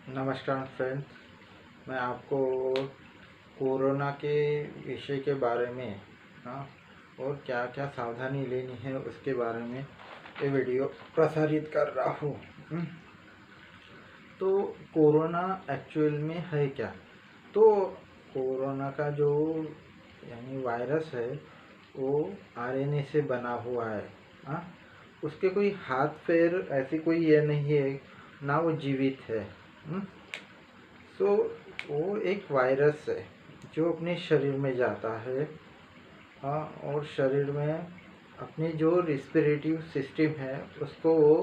नमस्कार फ्रेंड्स, मैं आपको कोरोना के विषय के बारे में और क्या क्या सावधानी लेनी है उसके बारे में ये वीडियो प्रसारित कर रहा हूँ। तो कोरोना एक्चुअल में है क्या? तो कोरोना का जो यानी वायरस है वो आरएनए से बना हुआ है। हाँ, उसके कोई हाथ पैर ऐसी कोई ये नहीं है, ना वो जीवित है। तो वो एक वायरस है जो अपने शरीर में जाता है। हाँ, और शरीर में अपनी जो रिस्पिरेटिव सिस्टम है उसको वो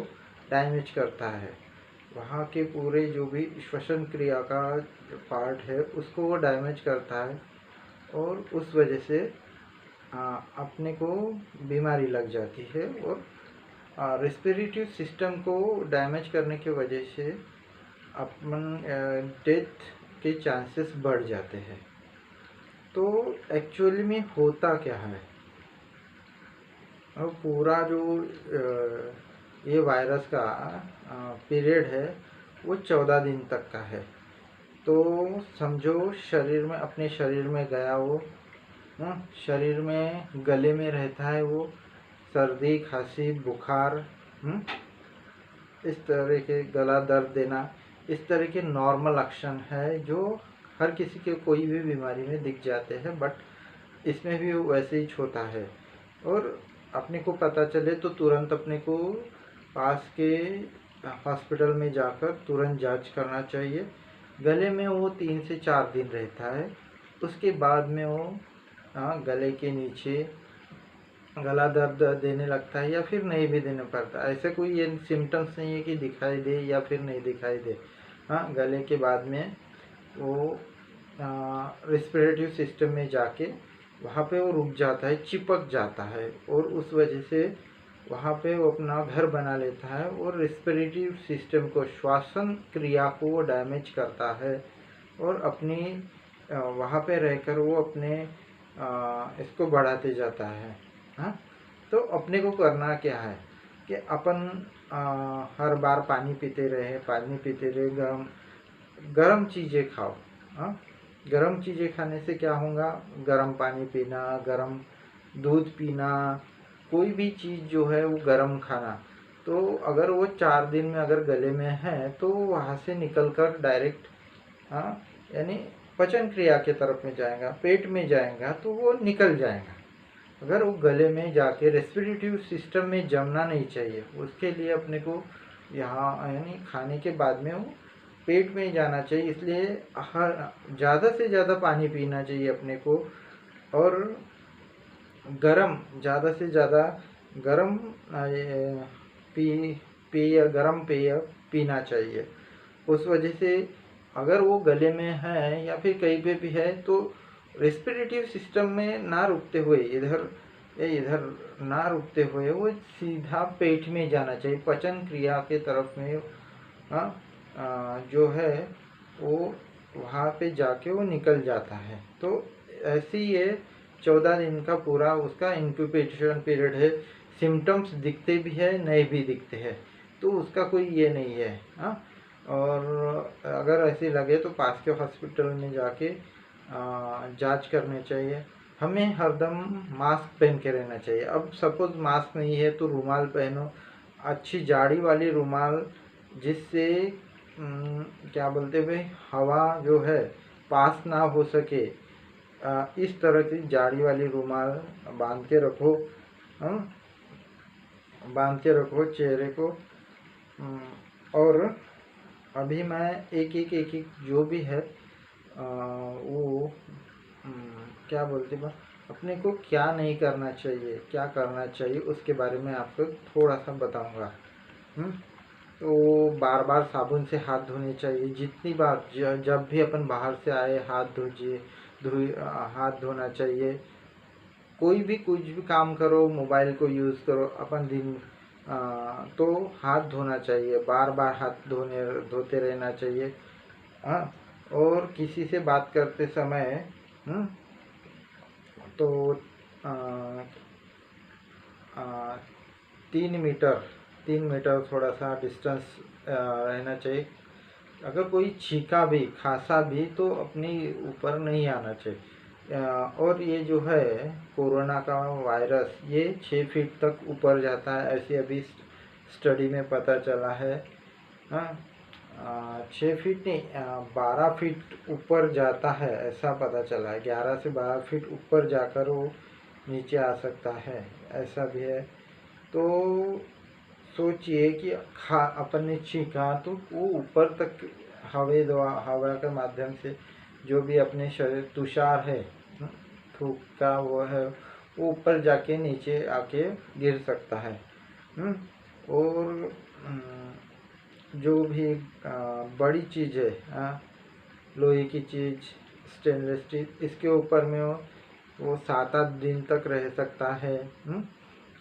डैमेज करता है। वहाँ के पूरे जो भी श्वसन क्रिया का पार्ट है उसको वो डैमेज करता है और उस वजह से अपने को बीमारी लग जाती है। और रिस्पिरेटिव सिस्टम को डैमेज करने की वजह से अपन डेथ के चांसेस बढ़ जाते हैं। तो एक्चुअली में होता क्या है? और पूरा जो ये वायरस का पीरियड है वो 14 दिन तक का है। तो समझो शरीर में, अपने शरीर में गया वो, शरीर में गले में रहता है वो, सर्दी खांसी बुखार, इस तरह के गला दर्द देना, इस तरह के नॉर्मल लक्षण है जो हर किसी के कोई भी बीमारी में दिख जाते हैं। बट इसमें भी वैसे ही होता है। और अपने को पता चले तो तुरंत अपने को पास के हॉस्पिटल में जाकर तुरंत जांच करना चाहिए। गले में वो 3 से 4 दिन रहता है, उसके बाद में वो गले के नीचे गला दर्द देने लगता है या फिर नहीं भी देने पड़ता। ऐसे कोई ये सिम्टम्स नहीं है कि दिखाई दे या फिर नहीं दिखाई दे। गले के बाद में वो रिस्पिरेटिव सिस्टम में जाके वहाँ पे वो रुक जाता है, चिपक जाता है और उस वजह से वहाँ पे वो अपना घर बना लेता है और रिस्पिरेटिव सिस्टम को, श्वसन क्रिया को वो डैमेज करता है और अपनी वहाँ पे रहकर वो अपने इसको बढ़ाते जाता है। तो अपने को करना क्या है कि अपन हर बार पानी पीते रहे, गरम चीज़ें खाओ। गरम चीज़ें खाने से क्या होगा? गरम पानी पीना, गरम दूध पीना, कोई भी चीज़ जो है वो गरम खाना। तो अगर वो 4 दिन में अगर गले में है तो वहाँ से निकल कर डायरेक्ट यानी पाचन क्रिया के तरफ में जाएगा, पेट में जाएगा तो वो निकल जाएगा। अगर वो गले में जाके रेस्पिरेटिव सिस्टम में जमना नहीं चाहिए, उसके लिए अपने को यहाँ यानी खाने के बाद में वो पेट में जाना चाहिए। इसलिए हर ज़्यादा से ज़्यादा पानी पीना चाहिए अपने को और ज़्यादा से ज़्यादा गरम गरम पेय पीना चाहिए। उस वजह से अगर वो गले में है या फिर कहीं पे भी है तो रेस्पिरेटिव सिस्टम में ना रुकते हुए इधर ना रुकते हुए वो सीधा पेट में जाना चाहिए, पाचन क्रिया के तरफ में जो है वो वहाँ पे जाके वो निकल जाता है। तो ऐसी ये 14 दिन का पूरा उसका इंक्यूबेशन पीरियड है। सिम्टम्स दिखते भी है, नहीं भी दिखते हैं, तो उसका कोई ये नहीं है। और अगर ऐसे लगे तो पास के हॉस्पिटल में जाके जांच करनी चाहिए। हमें हरदम मास्क पहन के रहना चाहिए। अब सपोज मास्क नहीं है तो रुमाल पहनो, अच्छी जाड़ी वाली रुमाल, जिससे क्या बोलते हुए हवा जो है पास ना हो सके। इस तरह की जाड़ी वाली रुमाल बांध के रखो, चेहरे को। और अभी मैं एक जो भी है वो क्या बोलते हैं, अपने को क्या नहीं करना चाहिए, क्या करना चाहिए उसके बारे में आपको थोड़ा सा बताऊंगा। तो बार बार साबुन से हाथ धोने चाहिए। जितनी बार जब भी अपन बाहर से आए हाथ धोना चाहिए। कोई भी कुछ भी काम करो, मोबाइल को यूज़ करो अपन तो हाथ धोना चाहिए, बार बार हाथ धोते रहना चाहिए। और किसी से बात करते समय तो 3 मीटर थोड़ा सा डिस्टेंस रहना चाहिए अगर कोई छींका भी खांसा भी तो अपने ऊपर नहीं आना चाहिए। और ये जो है कोरोना का वायरस ये 6 फीट तक ऊपर जाता है, ऐसे अभी स्टडी में पता चला है। हाँ, 6 फीट नहीं, 12 फीट ऊपर जाता है ऐसा पता चला है। 11 से 12 फीट ऊपर जाकर वो नीचे आ सकता है, ऐसा भी है। तो सोचिए कि अपन ने छींका तो वो ऊपर तक हवा के माध्यम से जो भी अपने शरीर तुषार है, थूक का वो है, वो ऊपर जाके नीचे आके गिर सकता है। और जो भी बड़ी चीज़ है, लोहे की चीज़, स्टेनलेस स्टील, इसके ऊपर में वो 7-8 दिन तक रह सकता है।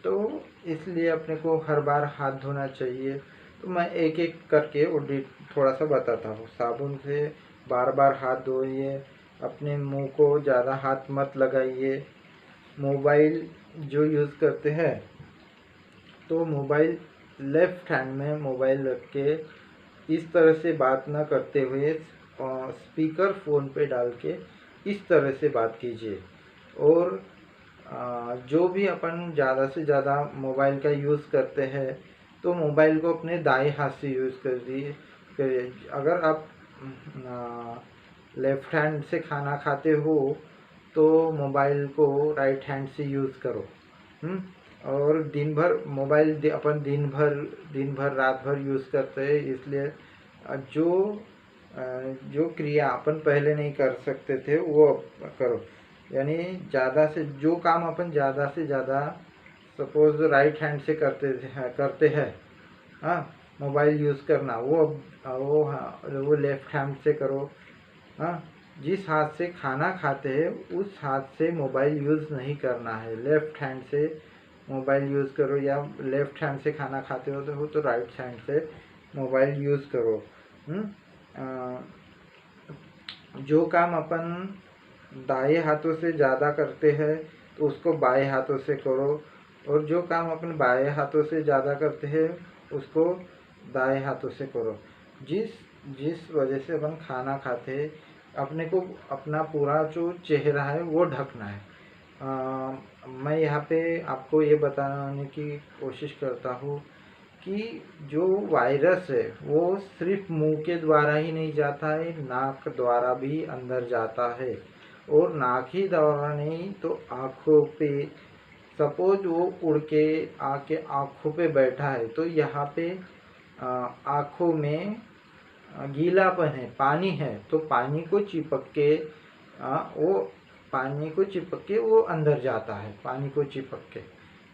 तो इसलिए अपने को हर बार हाथ धोना चाहिए। तो मैं एक एक करके वो थोड़ा सा बताता हूँ। साबुन से बार बार हाथ धोइए, अपने मुंह को ज़्यादा हाथ मत लगाइए। मोबाइल जो यूज़ करते हैं तो मोबाइल लेफ्ट हैंड में मोबाइल रख के इस तरह से बात ना करते हुए स्पीकर फ़ोन पे डाल के इस तरह से बात कीजिए। और जो भी अपन ज़्यादा से ज़्यादा मोबाइल का यूज़ करते हैं तो मोबाइल को अपने दाएं हाथ से यूज़ करिए। अगर आप लेफ्ट हैंड से खाना खाते हो तो मोबाइल को राइट हैंड से यूज़ करो। और दिन भर मोबाइल अपन दिन भर रात भर यूज़ करते हैं, इसलिए जो क्रिया अपन पहले नहीं कर सकते थे वो अब करो। यानी ज़्यादा से जो काम अपन ज़्यादा से ज़्यादा सपोज राइट हैंड से करते हैं, हाँ, मोबाइल यूज़ करना, वो लेफ्ट हैंड से करो। हाँ, जिस हाथ से खाना खाते हैं उस हाथ से मोबाइल यूज़ नहीं करना है, लेफ्ट हैंड से मोबाइल यूज़ करो। या लेफ्ट हैंड से खाना खाते हो तो राइट हैंड से मोबाइल यूज़ करो। जो काम अपन दाएं हाथों से ज़्यादा करते हैं तो उसको बाएं हाथों से करो, और जो काम अपन बाएं हाथों से ज़्यादा करते हैं उसको दाएं हाथों से करो। जिस वजह से अपन खाना खाते हैं अपने को अपना पूरा जो चेहरा है वो ढकना है। मैं यहाँ पे आपको ये बताने की कोशिश करता हूँ कि जो वायरस है वो सिर्फ मुंह के द्वारा ही नहीं जाता है, नाक द्वारा भी अंदर जाता है। और नाक ही द्वारा नहीं तो आँखों पे, सपोज वो उड़ के आके आँखों पे बैठा है तो यहाँ पे आँखों में गीलापन है, पानी है, तो पानी को चिपक के वो अंदर जाता है। पानी को चिपक के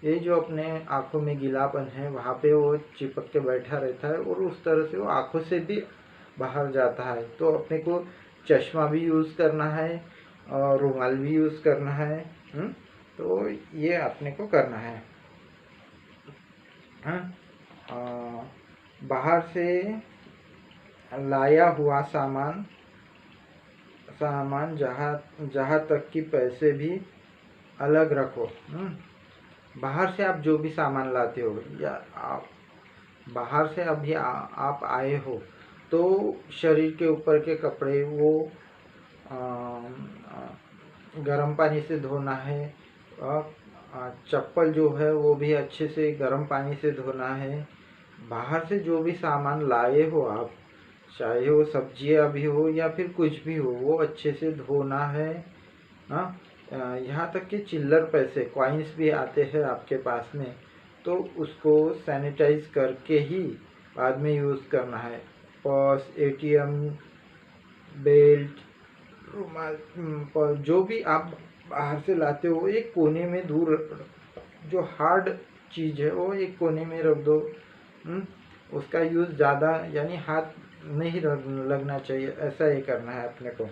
ये जो अपने आँखों में गीलापन है वहाँ पे वो चिपक के बैठा रहता है और उस तरह से वो आँखों से भी बाहर जाता है। तो अपने को चश्मा भी यूज़ करना है और रुमाल भी यूज़ करना है। तो ये अपने को करना है। बाहर से लाया हुआ सामान जहाँ तक कि पैसे भी अलग रखो। बाहर से आप जो भी सामान लाते हो या आप बाहर से अभी आप आए हो तो शरीर के ऊपर के कपड़े वो गर्म पानी से धोना है। चप्पल जो है वो भी अच्छे से गर्म पानी से धोना है। बाहर से जो भी सामान लाए हो आप, चाहे वो सब्जियां भी हो या फिर कुछ भी हो, वो अच्छे से धोना है। यहाँ तक कि चिल्लर पैसे कॉइन्स भी आते हैं आपके पास में तो उसको सैनिटाइज करके ही बाद में यूज़ करना है। पर्स, एटीएम, बेल्ट, रुमाल, जो भी आप बाहर से लाते हो एक कोने में दूर, जो हार्ड चीज़ है वो एक कोने में रख दो। उसका यूज़ ज़्यादा यानी हाथ नहीं लगना चाहिए, ऐसा ही करना है अपने को।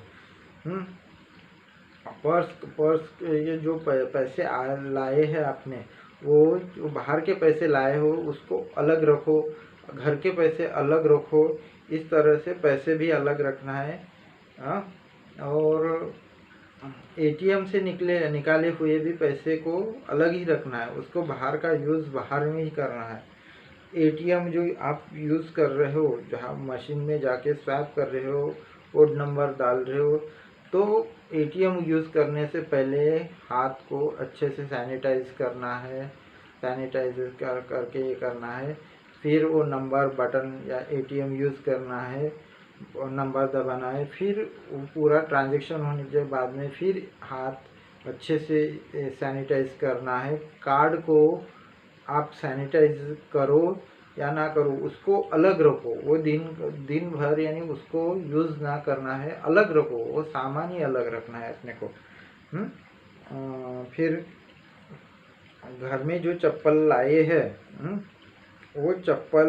पर्स ये जो पैसे लाए हैं आपने, वो जो बाहर के पैसे लाए हो उसको अलग रखो, घर के पैसे अलग रखो। इस तरह से पैसे भी अलग रखना है। और एटीएम से निकाले हुए भी पैसे को अलग ही रखना है, उसको बाहर का यूज़ बाहर में ही करना है। एटीएम जो आप यूज़ कर रहे हो, जहाँ मशीन में जाके स्वैप कर रहे हो, कोड नंबर डाल रहे हो, तो एटीएम यूज़ करने से पहले हाथ को अच्छे से सैनिटाइज करना है, सैनिटाइज करके ये करना है। फिर वो नंबर बटन या एटीएम यूज़ करना है और नंबर दबाना है। फिर वो पूरा ट्रांजैक्शन होने के बाद में फिर हाथ अच्छे से सैनिटाइज करना है। कार्ड को आप सैनिटाइज करो या ना करो, उसको अलग रखो। वो दिन भर यानी उसको यूज़ ना करना है, अलग रखो, वो सामान ही अलग रखना है अपने को। फिर घर में जो चप्पल लाए हैं, वो चप्पल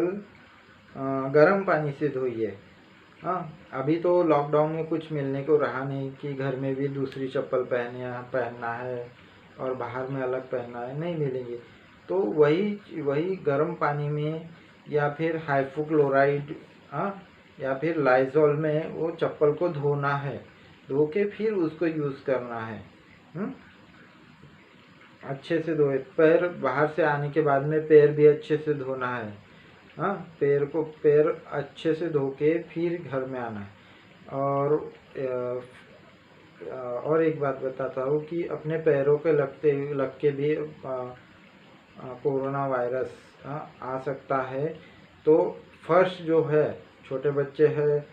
गर्म पानी से धोइए। हाँ, अभी तो लॉकडाउन में कुछ मिलने को रहा नहीं कि घर में भी दूसरी चप्पल पहनना है और बाहर में अलग पहनना है, नहीं मिलेंगे। तो वही गर्म पानी में या फिर हाइपोक्लोराइड या फिर लाइजॉल में वो चप्पल को धोना है, धो के फिर उसको यूज़ करना है। अच्छे से धोए। पैर बाहर से आने के बाद में पैर भी अच्छे से धोना है। हाँ, पैर अच्छे से धो के फिर घर में आना है। और एक बात बताता हूँ कि अपने पैरों के लग के भी कोरोना वायरस आ सकता है। तो फर्श जो है, छोटे बच्चे हैं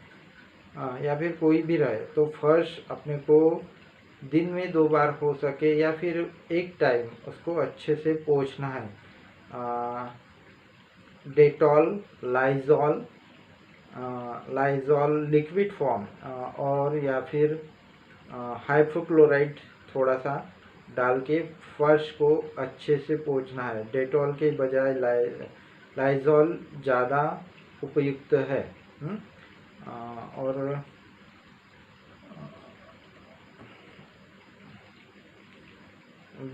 या फिर कोई भी रहे, तो फर्श अपने को दिन में 2 बार हो सके या फिर एक टाइम उसको अच्छे से पोंछना है। डेटॉल, लाइजॉल लिक्विड फॉर्म और या फिर हाइपोक्लोराइड थोड़ा सा डाल के फर्श को अच्छे से पोंछना है। डेटॉल के बजाय लाइजॉल ज़्यादा उपयुक्त है। और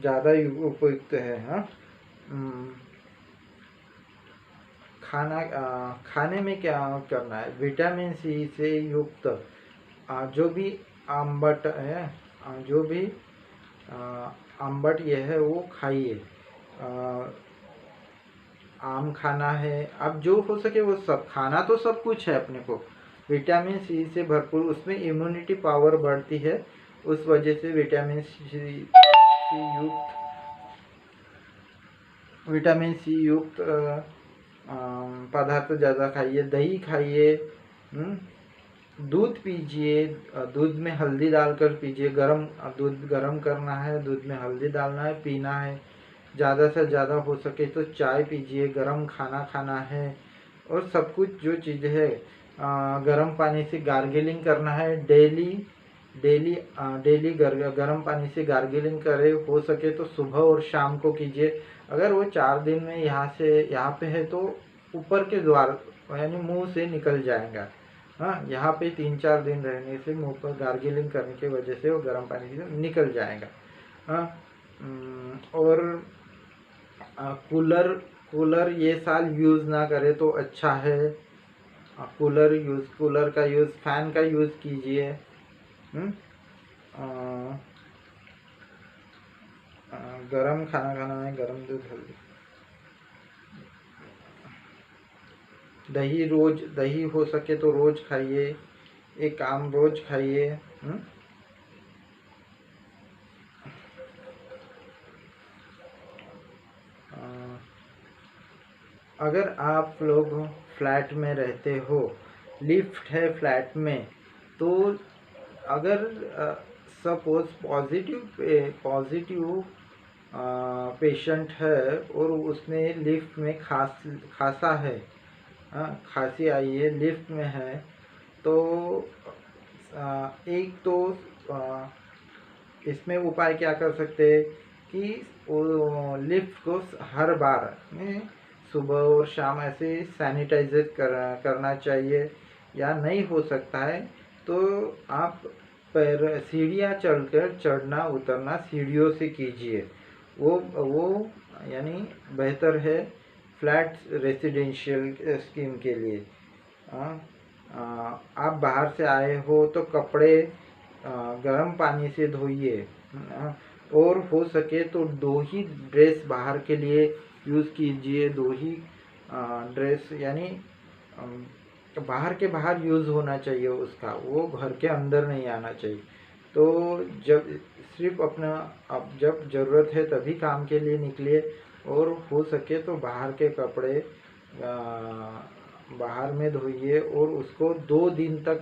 ज़्यादा उपयुक्त है। खाने में क्या करना है? विटामिन सी से युक्त जो भी आम्बट है, जो भी आम्बट ये है वो खाइए। आम खाना है, अब जो हो सके वो सब खाना, तो सब कुछ है अपने को। विटामिन सी से भरपूर, उसमें इम्यूनिटी पावर बढ़ती है, उस वजह से विटामिन सी युक्त पदार्थ ज़्यादा खाइए। दही खाइए, दूध पीजिए, दूध में हल्दी डालकर पीजिए। दूध गरम करना है, दूध में हल्दी डालना है, पीना है। ज़्यादा से ज़्यादा हो सके तो चाय पीजिए। गरम खाना खाना है और सब कुछ जो चीज़ है गरम पानी से गार्गलिंग करना है। डेली गर्म पानी से गार्गलिंग करे, हो सके तो सुबह और शाम को कीजिए। अगर वो 4 दिन में यहाँ पे है तो ऊपर के द्वार यानी मुंह से निकल जाएगा। हाँ, यहाँ पे 3-4 दिन रहने से मुंह पर गार्गलिंग करने की वजह से वो गर्म पानी से निकल जाएगा। हाँ, और कूलर ये साल यूज़ ना करे तो अच्छा है। कूलर का यूज़, फैन का यूज़ कीजिए। गरम खाना खाना है, गरम दूध हल्दी। दही हो सके तो रोज खाइए। एक आम रोज खाइए। अगर आप लोग फ्लैट में रहते हो, लिफ्ट है फ्लैट में, तो अगर सपोज पॉजिटिव पेशेंट है और उसने लिफ्ट में खांसा है, खांसी आई है, लिफ्ट में है, तो एक तो इसमें उपाय क्या कर सकते हैं कि लिफ्ट को हर बार में सुबह और शाम ऐसे सैनिटाइजर करना चाहिए। या नहीं हो सकता है तो आप सीढ़ियाँ चढ़ना उतरना सीढ़ियों से कीजिए। वो यानी बेहतर है फ्लैट रेसिडेंशियल स्कीम के लिए। आप बाहर से आए हो तो कपड़े गर्म पानी से धोइए। और हो सके तो 2 ही ड्रेस बाहर के लिए यूज़ कीजिए, 2 ही ड्रेस यानी बाहर के बाहर यूज़ होना चाहिए उसका, वो घर के अंदर नहीं आना चाहिए। तो जब सिर्फ अपना अब जब ज़रूरत है तभी काम के लिए निकलिए, और हो सके तो बाहर के कपड़े बाहर में धोइए और उसको 2 दिन तक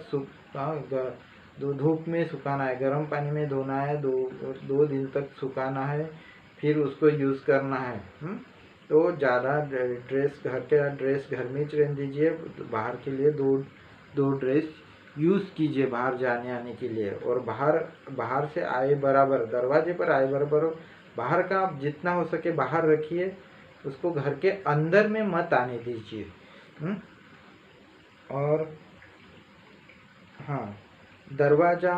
धूप में सुखाना है, गर्म पानी में धोना है, 2 दिन तक सुखाना है, फिर उसको यूज़ करना है। तो ज़्यादा ड्रेस घर में ही रहने दीजिए, बाहर के लिए दो ड्रेस यूज़ कीजिए बाहर जाने आने के लिए। और बाहर से आए बराबर, दरवाजे पर आए बराबर बाहर का आप जितना हो सके बाहर रखिए, उसको घर के अंदर में मत आने दीजिए। और हाँ, दरवाज़ा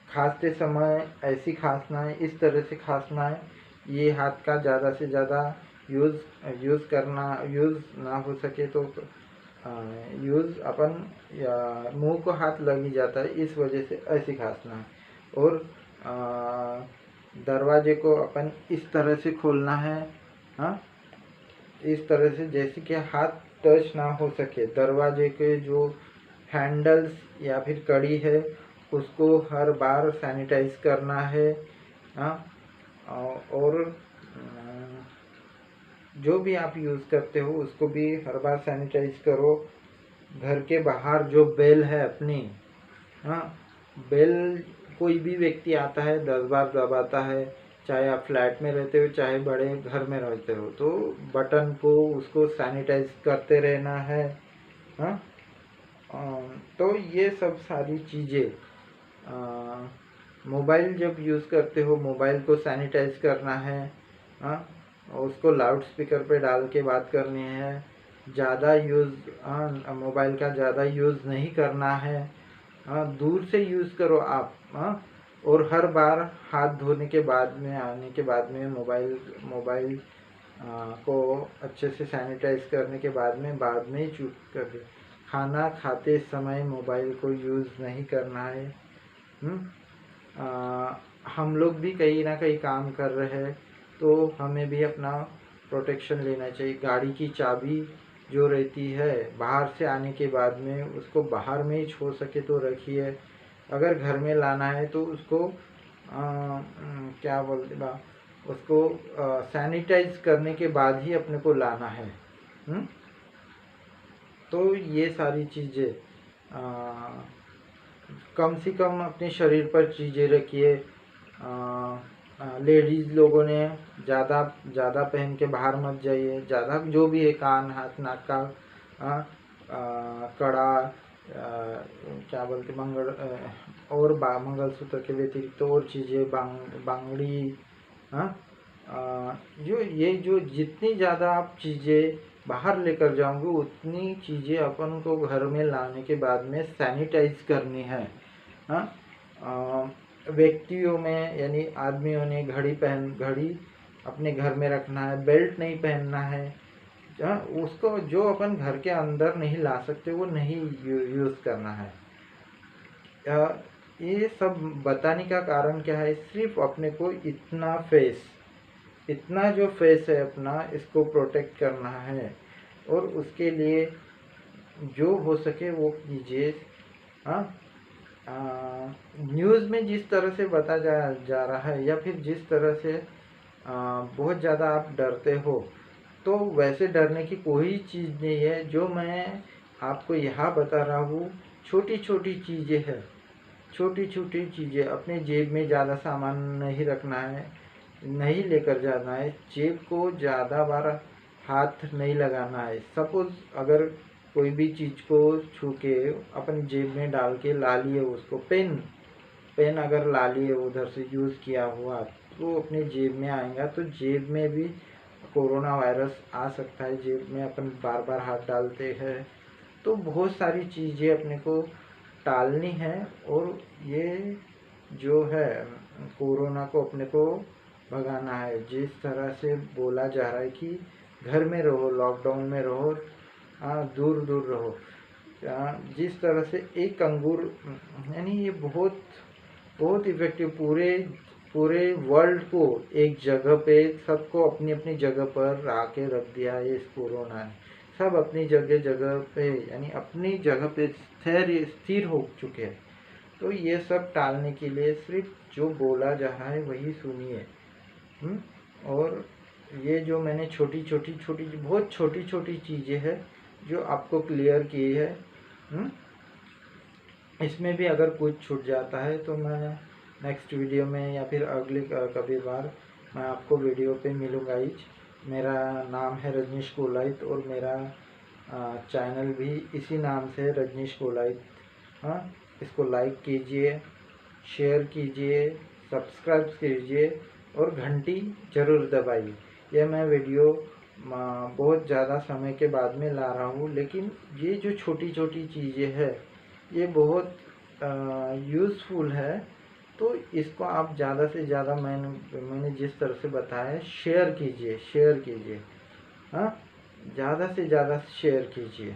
खांसते समय ऐसी खांसना है, इस तरह से खांसना है, ये हाथ का ज़्यादा से ज़्यादा यूज़ ना हो सके तो यूज़ अपन या मुंह को हाथ लग ही जाता है, इस वजह से ऐसे खांसना है। और दरवाजे को अपन इस तरह से खोलना है, हाँ, इस तरह से जैसे कि हाथ टच ना हो सके। दरवाजे के जो हैंडल्स या फिर कड़ी है उसको हर बार सैनिटाइज करना है, हाँ। और जो भी आप यूज़ करते हो उसको भी हर बार सैनिटाइज करो। घर के बाहर जो बेल है अपनी, हाँ, बेल कोई भी व्यक्ति आता है 10 बार दबाता है, चाहे आप फ्लैट में रहते हो चाहे बड़े घर में रहते हो, तो बटन को उसको सैनिटाइज करते रहना है, हाँ। तो ये सब सारी चीज़ें, मोबाइल जब यूज़ करते हो मोबाइल को सैनिटाइज करना है, हाँ, और उसको लाउड स्पीकर पे डाल के बात करनी है। ज़्यादा मोबाइल का ज़्यादा यूज़ नहीं करना है, हाँ, दूर से यूज़ करो आप, हाँ। और हर बार हाथ धोने के बाद में आने के बाद में मोबाइल को अच्छे से सैनिटाइज करने के बाद में ही चूप कर दे। खाना खाते समय मोबाइल को यूज़ नहीं करना है। हम लोग भी कहीं ना कहीं काम कर रहे हैं तो हमें भी अपना प्रोटेक्शन लेना चाहिए। गाड़ी की चाबी जो रहती है बाहर से आने के बाद में उसको बाहर में ही छोड़ सके तो रखिए। अगर घर में लाना है तो उसको क्या बोलते बा उसको सैनिटाइज करने के बाद ही अपने को लाना है। तो ये सारी चीज़ें कम से कम अपने शरीर पर चीज़ें रखिए। लेडीज़ लोगों ने ज़्यादा पहन के बाहर मत जाइए। ज़्यादा जो भी है कान हाथ नाक का कड़ा, क्या बोलते और मंगलसूत्र के व्यतिरिक्त तो और चीज़ें बांगड़ी, हाँ, जो जितनी ज़्यादा आप चीज़ें बाहर लेकर जाओगे उतनी चीज़ें अपन को घर में लाने के बाद में सैनिटाइज करनी है, हाँ। व्यक्तियों में यानी आदमियों ने घड़ी अपने घर में रखना है, बेल्ट नहीं पहनना है, उसको जो अपन घर के अंदर नहीं ला सकते वो नहीं यूज़ करना है। ये सब बताने का कारण क्या है, सिर्फ अपने को इतना जो फेस है अपना इसको प्रोटेक्ट करना है और उसके लिए जो हो सके वो कीजिए। हाँ, न्यूज़ में जिस तरह से बताया जा रहा है या फिर जिस तरह से बहुत ज़्यादा आप डरते हो, तो वैसे डरने की कोई चीज़ नहीं है। जो मैं आपको यहाँ बता रहा हूँ छोटी छोटी चीज़ें हैं, छोटी छोटी चीज़ें। अपने जेब में ज़्यादा सामान नहीं रखना है, नहीं लेकर जाना है, जेब को ज़्यादा बार हाथ नहीं लगाना है। सपोज़ अगर कोई भी चीज़ को छू के अपन जेब में डाल के ला लिए, उसको पेन अगर ला लिए उधर से यूज़ किया हुआ तो अपने जेब में आएगा, तो जेब में भी कोरोना वायरस आ सकता है। जेब में अपन बार बार हाथ डालते हैं, तो बहुत सारी चीज़ें अपने को टालनी है। और ये जो है कोरोना को अपने को भगाना है। जिस तरह से बोला जा रहा है कि घर में रहो, लॉकडाउन में रहो, दूर दूर रहो, जिस तरह से एक अंगूर यानी ये बहुत बहुत इफेक्टिव पूरे वर्ल्ड को एक जगह पे, सबको अपनी अपनी जगह पर आके रख दिया है इस कोरोना ने। सब अपनी जगह जगह पे, यानी अपनी जगह पे स्थिर हो चुके हैं। तो ये सब टालने के लिए सिर्फ जो बोला जा रहा है वही सुनिए। और ये जो मैंने बहुत छोटी छोटी चीज़ें हैं जो आपको क्लियर की है। इसमें भी अगर कुछ छूट जाता है तो मैं नेक्स्ट वीडियो में या फिर अगले कभी बार मैं आपको वीडियो पे मिलूँगा ही। मेरा नाम है रजनीश कोलाइत और मेरा चैनल भी इसी नाम से है, रजनीश कोलाइत। हाँ, इसको लाइक कीजिए, शेयर कीजिए, सब्सक्राइब कीजिए और घंटी ज़रूर दबाइए। यह मैं वीडियो बहुत ज़्यादा समय के बाद में ला रहा हूँ, लेकिन ये जो छोटी छोटी चीज़ें हैं ये बहुत यूज़फुल है। तो इसको आप ज़्यादा से ज़्यादा मैंने जिस तरह से बताया है शेयर कीजिए। हाँ, ज़्यादा से ज़्यादा शेयर कीजिए।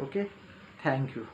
Okay, thank you.